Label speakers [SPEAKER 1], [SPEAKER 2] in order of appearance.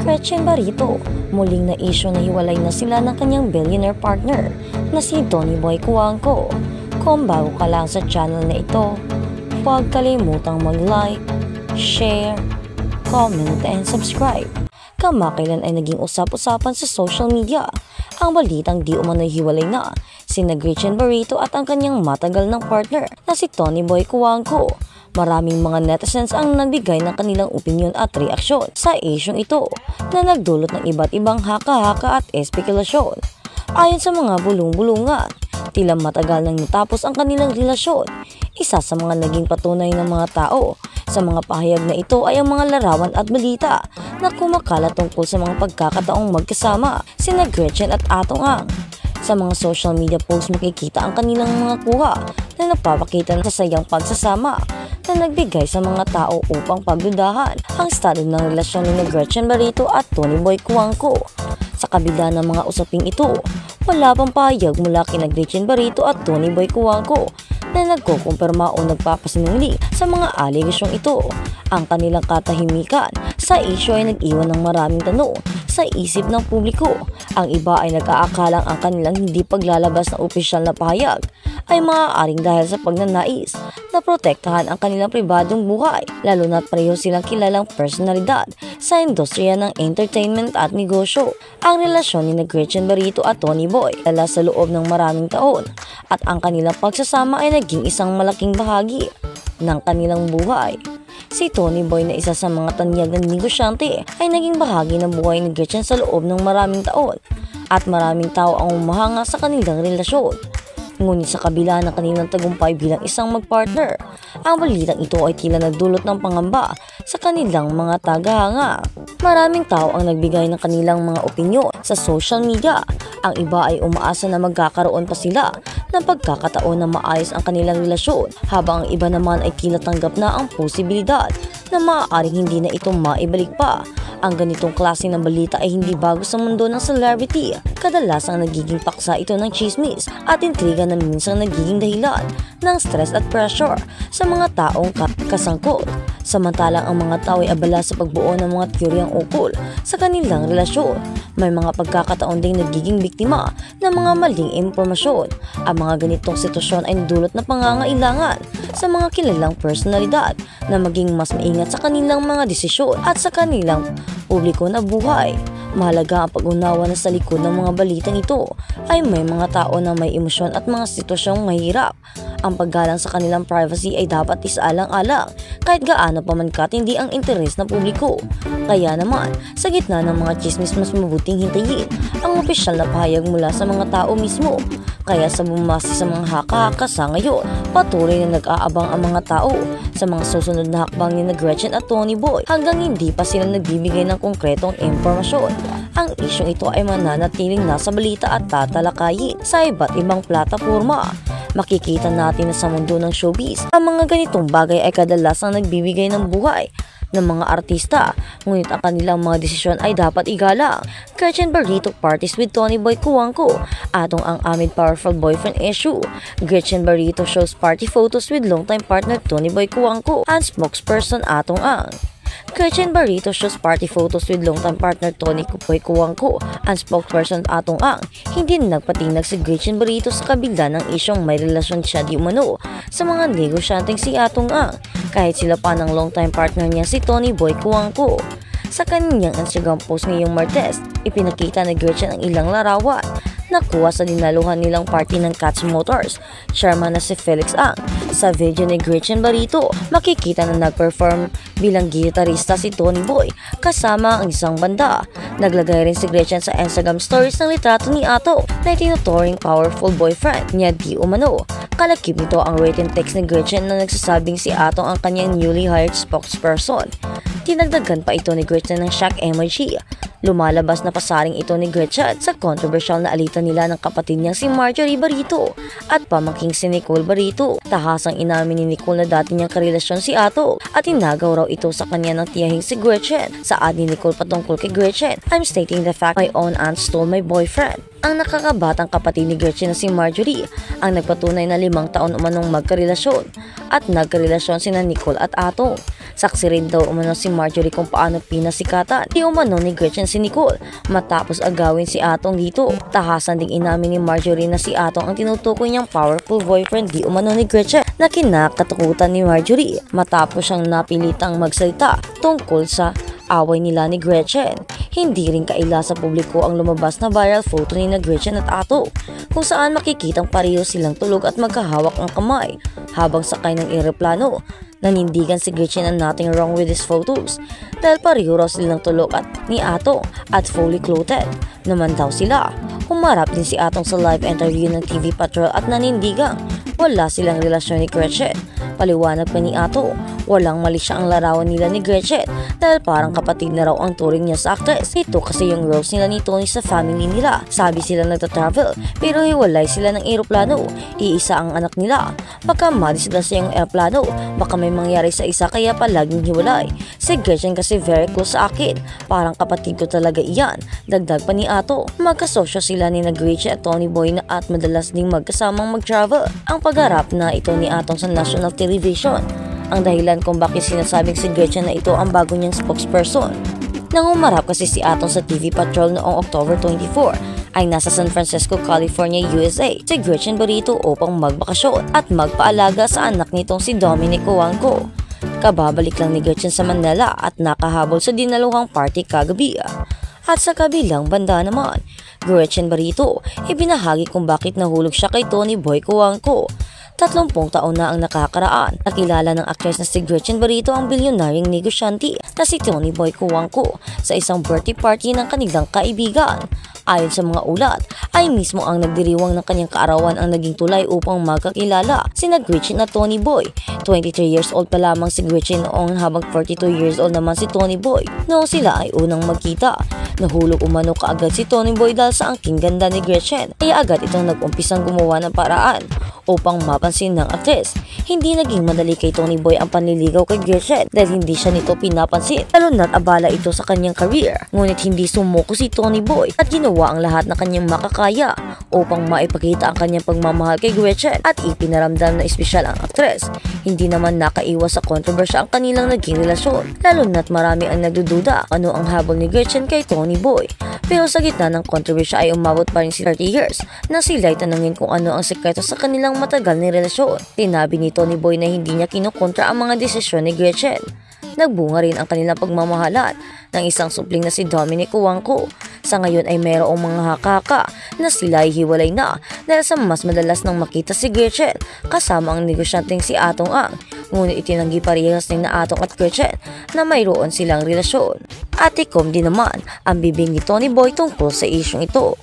[SPEAKER 1] Gretchen Barreto, muling na issue na hiwalay na sila ng kanyang billionaire partner na si Tony Boy Cuangco. Kung bago ka lang sa channel na ito, huwag kalimutang mag-like, share, comment, and subscribe. Kamakailan ay naging usap-usapan sa social media ang balitang di umano'y hiwalay na sina Gretchen Barreto at ang kanyang matagal ng partner na si Tony Boy Cuangco. Maraming mga netizens ang nagbigay ng kanilang opinyon at reaksyon sa isyong ito na nagdulot ng iba't ibang haka-haka at espekulasyon. Ayon sa mga bulong-bulungan, tila matagal nang natapos ang kanilang relasyon. Isa sa mga naging patunay ng mga tao sa mga pahayag na ito ay ang mga larawan at balita na kumakalat tungkol sa mga pagkakataong magkasama sina Gretchen at Atong Ang. Sa mga social media posts makikita ang kanilang mga kuha na nagpapakita ng sasayang pagsasama na nagbigay sa mga tao upang pagdudahan ang estado ng relasyon ni Gretchen Barreto at Tony Boy Cuangco. Sa kabila ng mga usaping ito, wala pang pahayag mula kina Gretchen Barreto at Tony Boy Cuangco na nagkukumpirma o nagpapasinungaling sa mga alegasyong ito. Ang kanilang katahimikan sa isyu ay nag-iwan ng maraming tanong sa isip ng publiko. Ang iba ay nag-aakalang ang kanilang hindi paglalabas ng opisyal na pahayag ay maaaring dahil sa pagnanais na protektahan ang kanilang pribadong buhay, lalo na't pareho silang kilalang personalidad sa industriya ng entertainment at negosyo. Ang relasyon ni Gretchen Barreto at Tony Boy lala sa loob ng maraming taon at ang kanilang pagsasama ay naging isang malaking bahagi ng kanilang buhay. Si Tony Boy na isa sa mga tanyag na negosyante ay naging bahagi ng buhay ni Gretchen sa loob ng maraming taon at maraming tao ang umahanga sa kanilang relasyon. Ngunit sa kabila ng kanilang tagumpay bilang isang magpartner, ang balitang ito ay tila nagdulot ng pangamba sa kanilang mga tagahanga. Maraming tao ang nagbigay ng kanilang mga opinyon sa social media. Ang iba ay umaasa na magkakaroon pa sila ng pagkakataon na maayos ang kanilang relasyon, habang ang iba naman ay tila tanggap na ang posibilidad na maaaring hindi na ito maibalik pa. Ang ganitong klase ng balita ay hindi bago sa mundo ng celebrity. Kadalasang nagiging paksa ito ng chismis at intriga na minsan nagiging dahilan ng stress at pressure sa mga taong kasangkot. Samantalang ang mga tao ay abala sa pagbuo ng mga teoryang ukol sa kanilang relasyon. May mga pagkakataon ding nagiging biktima ng mga maling impormasyon. Ang mga ganitong sitwasyon ay nagdulot na pangangailangan sa mga kilalang personalidad na maging mas maingat sa kanilang mga desisyon at sa kanilang publiko na buhay. Mahalaga ang pag-unawa na sa likod ng mga balitang ito ay may mga tao na may emosyon at mga sitwasyong mahirap. Ang paggalang sa kanilang privacy ay dapat isaalang-alang kahit gaano pa man katindi ang interes ng publiko. Kaya naman, sa gitna ng mga chismis, mas mabuting hintayin ang opisyal na pahayag mula sa mga tao mismo. Kaya sa bumasi sa mga haka-haka sa ngayon, patuloy na nag-aabang ang mga tao sa mga susunod na hakbang ni Gretchen at Tony Boy hanggang hindi pa sila nagbibigay ng konkretong impormasyon. Ang isyong ito ay mananatiling nasa balita at tatalakayin sa iba't ibang plataforma. Makikita natin na sa mundo ng showbiz, ang mga ganitong bagay ay kadalasang nagbibigay ng buhay ng mga artista, ngunit ang kanilang mga desisyon ay dapat igalang. Gretchen Barreto parties with Tony Boy Cuangco. Atong Ang amid powerful boyfriend issue. Gretchen Barreto shows party photos with longtime partner Tony Boy Cuangco and spokesperson Atong Ang. Gretchen Barreto shows party photos with longtime partner Tony Boy Cuangco and spokesperson Atong Ang. Hindi nagpatinag si Gretchen Barreto sa kabila ng isyong may relasyon siya di umano sa mga negosyanteng si Atong Ang, kahit sila pa ng longtime partner niya si Tony Boy Cuangco. Sa kanyang Instagram post ngayong Martes, ipinakita ni Gretchen ang ilang larawan nakuha sa dinaluhan nilang party ng Katz Motors chairman na si Felix Ang. Sa video ni Gretchen Barreto, makikita na nag-perform bilang gitarista si Tony Boy kasama ang isang banda. Naglagay rin si Gretchen sa Instagram stories ng litrato ni Ato na itinuturing powerful boyfriend niya di umano. Kalakip nito ang written text ni Gretchen na nagsasabing si Atong ang kanyang newly hired spokesperson. Tinagdagan pa ito ni Gretchen ng shock emoji. Lumalabas na pasaring ito ni Gretchen sa controversial na alitan nila ng kapatid niyang si Marjorie Barreto at pamangking si Nicole Barreto. Tahasang inamin ni Nicole na dati niyang karelasyon si Ato at inagaw raw ito sa kanya ng tiyahing si Gretchen. Saad ni Nicole patungkol kay Gretchen, "I'm stating the fact my own aunt stole my boyfriend." Ang nakakabatang kapatid ni Gretchen na si Marjorie ang nagpatunay na 5 taon umanong magkarelasyon at nagkarelasyon sina Nicole at Atong. Saksi rin daw umano si Marjorie kung paano pinasikatan di umano ni Gretchen si Nicole matapos agawin si Atong dito. Tahasan ding inamin ni Marjorie na si Atong ang tinutukoy niyang powerful boyfriend di umano ni Gretchen na kinakatakutan ni Marjorie matapos siyang napilitang magsalita tungkol sa away nila ni Gretchen. Hindi rin kaila sa publiko ang lumabas na viral photo ni na Gretchen at Ato kung saan makikitang pareho silang tulog at magkahawak ang kamay habang sakay ng eroplano. Nanindigan si Gretchen na nothing wrong with these photos dahil pareho raw silang tulog at ni Ato at fully clothed naman daw sila. Humarap din si Atong sa live interview ng TV Patrol at nanindigang wala silang relasyon ni Gretchen. Paliwanag pa ni Ato, walang mali siya ang larawan nila ni Gretchen dahil parang kapatid na raw ang turing niya sa actress. Ito kasi yung roles nila ni Tony sa family nila. Sabi sila nagta-travel pero hiwalay sila ng eroplano. Iisa ang anak nila. Baka madisgrasya yung eroplano, baka may mangyari sa isa kaya palaging hiwalay. Si Gretchen kasi very close sa akin. Parang kapatid ko talaga iyan. Dagdag pa ni Ato, magkasosyo sila ni na Gretchen at Tony Boy na at madalas ding magkasamang mag-travel. Ang pagharap na ito ni Atong sa national television ang dahilan kung bakit sinasabing si Gretchen na ito ang bago niyang spokesperson. Nang humarap kasi si Atong sa TV Patrol noong October 24 ay nasa San Francisco, California, USA si Gretchen Barito upang magbakasyon at magpaalaga sa anak nitong si Dominic Cuangco. Kababalik lang ni Gretchen sa Manila at nakahabol sa dinaluhang party kagabi. At sa kabilang banda naman, Gretchen Barito ibinahagi kung bakit nahulog siya kay Tony Boy Cuangco. 30 taon na ang nakakaraan. Nakilala ng actress na si Gretchen Barito ang bilyonaryong negosyante na si Tony Boy Cuangco sa isang birthday party ng kanilang kaibigan. Ayon sa mga ulat, ay mismo ang nagdiriwang ng kanyang kaarawan ang naging tulay upang magkakilala sina Gretchen at Tony Boy. 23 years old pa lamang si Gretchen noong habang 42 years old naman si Tony Boy noong sila ay unang magkita. Nahulog umano kaagad si Tony Boy dahil sa angking ganda ni Gretchen kaya agad itong nag-umpisang gumawa ng paraan upang mapansin ng actress. Hindi naging madali kay Tony Boy ang panliligaw kay Gretchen dahil hindi siya nito pinapansin lalo na't abala ito sa kanyang career. Ngunit hindi sumuko si Tony Boy at ginawa ang lahat na kanyang makakaya upang maipakita ang kanyang pagmamahal kay Gretchen at ipinaramdam na espesyal ang actress. Hindi naman nakaiwas sa kontrobersya ang kanilang naging relasyon lalo na't marami ang nagdududa ano ang habol ni Gretchen kay Tony Boy. Pero sa gitna ng kontrobersya ay umabot pa rin si 30 years na sila ay tanungin kung ano ang sekreto sa kanilang matagal na relasyon. Tinabi ni Tony Boy na hindi niya kinukontra ang mga desisyon ni Gretchen. Nagbunga rin ang kanilang pagmamahalan ng isang supling na si Dominic Cuangco. Sa ngayon ay mayroong mga hakaka na sila ay hiwalay na dahil sa mas madalas nang makita si Gretchen kasama ang negosyanteng si Atong Ang. Ngunit itinanggi parehas ni na Atong at Gretchen na mayroon silang relasyon. At ikom din naman ang bibig ni Tony Boy tungkol sa isyong ito.